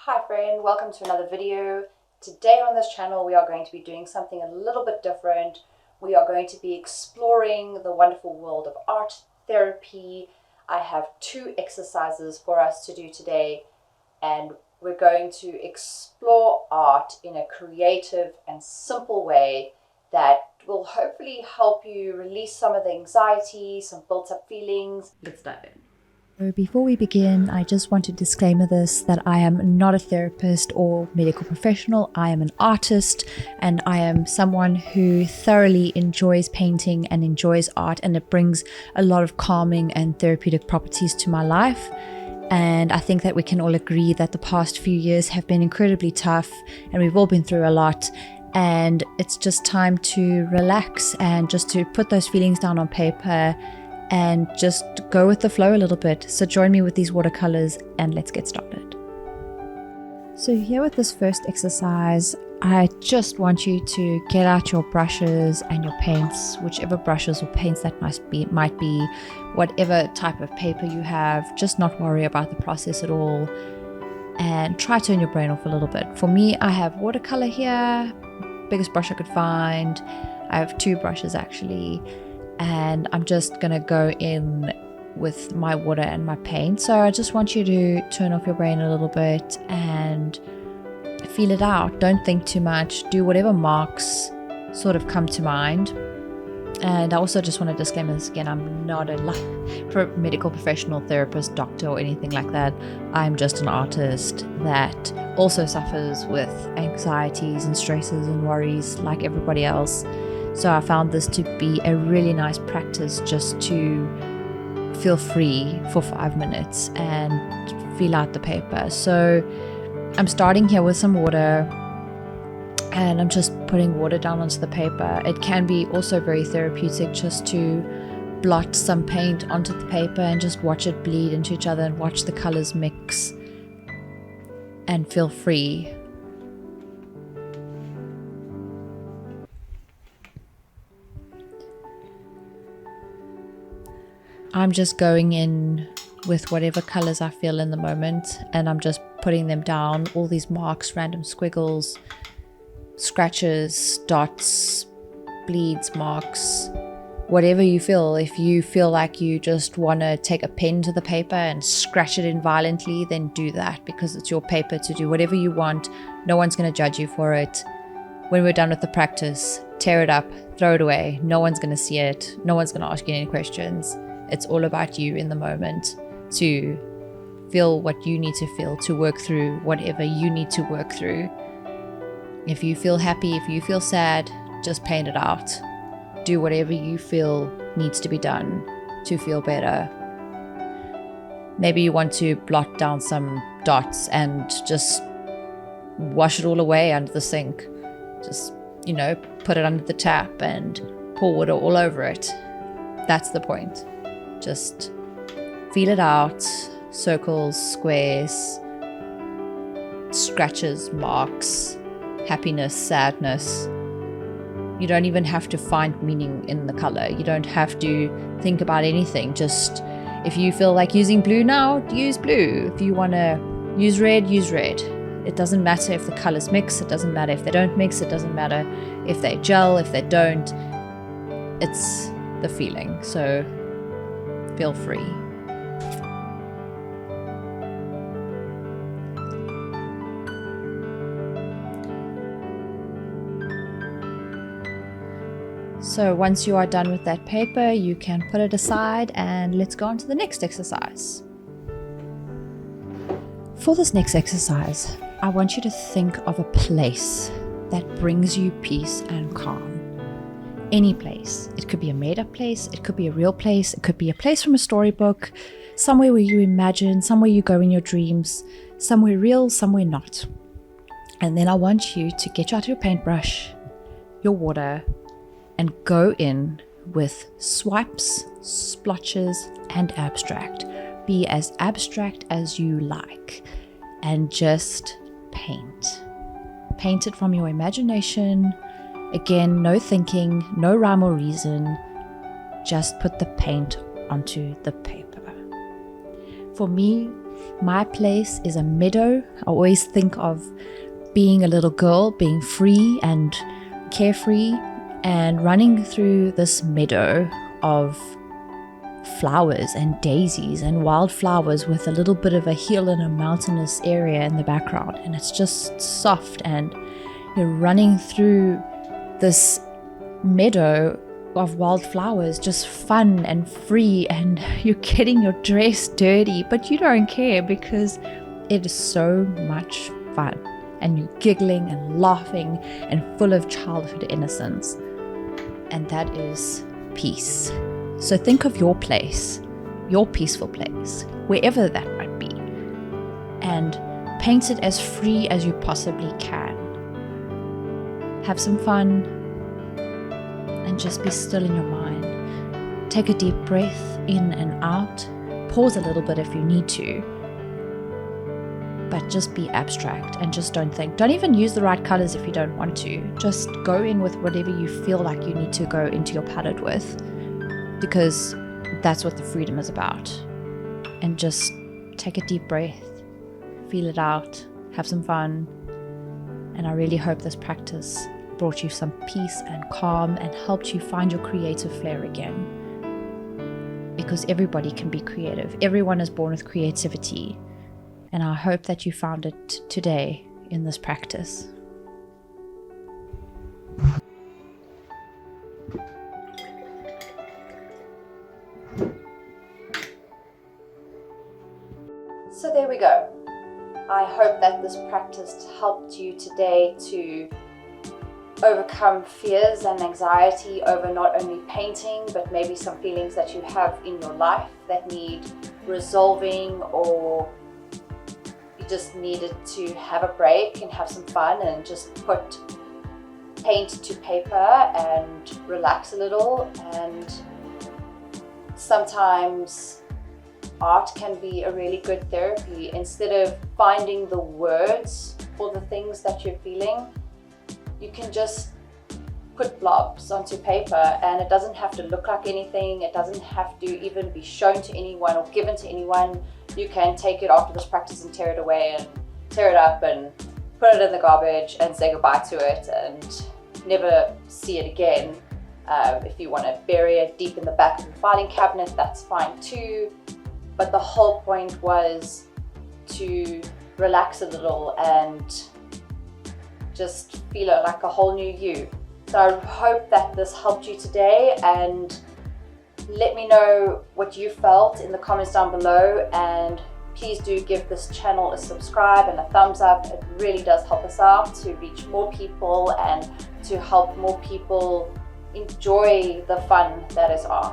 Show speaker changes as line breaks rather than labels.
Hi friend, welcome to another video. Today on this channel we are going to be doing something a little bit different. We are going to be exploring the wonderful world of art therapy. I have two exercises for us to do today, and we're going to explore art in a creative and simple way that will hopefully help you release some of the anxiety, some built up feelings. Let's dive in.
So before we begin, I just want to disclaimer this that I am not a therapist or medical professional. I am an artist, and I am someone who thoroughly enjoys painting and enjoys art, and it brings a lot of calming and therapeutic properties to my life. And I think that we can all agree that the past few years have been incredibly tough, and we've all been through a lot. And it's just time to relax and just to put those feelings down on paper and just go with the flow a little bit. So join me with these watercolors and let's get started. So here with this first exercise, I just want you to get out your brushes and your paints, whichever brushes or paints that might be, whatever type of paper you have. Just not worry about the process at all and try to turn your brain off a little bit. For me, I have watercolor here, biggest brush I could find. I have two brushes actually, and I'm just gonna go in with my water and my paint. So I just want you to turn off your brain a little bit and feel it out. Don't think too much. Do whatever marks sort of come to mind. And I also just want to disclaim this again, I'm not a medical professional, therapist, doctor, or anything like that. I'm just an artist that also suffers with anxieties and stresses and worries like everybody else. So I found this to be a really nice practice just to feel free for 5 minutes and feel out the paper. So I'm starting here with some water, and I'm just putting water down onto the paper. It can be also very therapeutic just to blot some paint onto the paper and just watch it bleed into each other and watch the colors mix and feel free. I'm just going in with whatever colors I feel in the moment, and I'm just putting them down, all these marks, random squiggles, scratches, dots, bleeds, marks, whatever you feel. If you feel like you just want to take a pen to the paper and scratch it in violently, then do that, because it's your paper to do whatever you want. No one's going to judge you for it. When we're done with the practice, tear it up, throw it away. No one's going to see it. No one's going to ask you any questions. It's all about you in the moment to feel what you need to feel, to work through whatever you need to work through. If you feel happy, if you feel sad, just paint it out. Do whatever you feel needs to be done to feel better. Maybe you want to blot down some dots and just wash it all away under the sink. Just, put it under the tap and pour water all over it. That's the point. Just feel it out. Circles, squares, scratches, marks, happiness, sadness. You don't even have to find meaning in the color. You don't have to think about anything. Just if you feel like using blue now, use blue. If you want to use red, use red. It doesn't matter if the colors mix. It doesn't matter if they don't mix. It doesn't matter if they gel, if they don't. It's the feeling. So feel free. So once you are done with that paper, you can put it aside, and let's go on to the next exercise. For this next exercise, I want you to think of a place that brings you peace and calm. Any place. It could be a made-up place, it could be a real place, it could be a place from a storybook, somewhere where you imagine, somewhere you go in your dreams, somewhere real, somewhere not. And then I want you to get out your paintbrush, your water, and go in with swipes, splotches, and abstract. Be as abstract as you like, and just paint. Paint it from your imagination. Again, no thinking, no rhyme or reason. Just put the paint onto the paper. For me, My place is a meadow. I always think of being a little girl, being free and carefree, and running through this meadow of flowers and daisies and wildflowers with a little bit of a hill and a mountainous area in the background. And it's just soft, and you're running through this meadow of wildflowers, just fun and free, and you're getting your dress dirty, but you don't care because it is so much fun, and you're giggling and laughing and full of childhood innocence. And that is peace. So think of your place, your peaceful place, wherever that might be, and paint it as free as you possibly can. Have some fun and just be still in your mind. Take a deep breath in and out. Pause a little bit if you need to, but just be abstract and just don't think. Don't even use the right colors if you don't want to. Just go in with whatever you feel like you need to go into your palette with, because that's what the freedom is about. And just take a deep breath, feel it out, have some fun. And I really hope this practice brought you some peace and calm and helped you find your creative flair again. Because everybody can be creative. Everyone is born with creativity. And I hope that you found it today in this practice.
So there we go. I hope that this practice helped you today to overcome fears and anxiety over not only painting, but maybe some feelings that you have in your life that need resolving, or you just needed to have a break and have some fun and just put paint to paper and relax a little. And sometimes art can be a really good therapy. Instead of finding the words for the things that you're feeling, you can just put blobs onto paper, and it doesn't have to look like anything. It doesn't have to even be shown to anyone or given to anyone. You can take it after this practice and tear it away and tear it up and put it in the garbage and say goodbye to it and never see it again. If you want to bury it deep in the back of the filing cabinet, that's fine too. But the whole point was to relax a little and just feel like a whole new you. So I hope that this helped you today, and let me know what you felt in the comments down below, and please do give this channel a subscribe and a thumbs up. It really does help us out to reach more people and to help more people enjoy the fun that is art.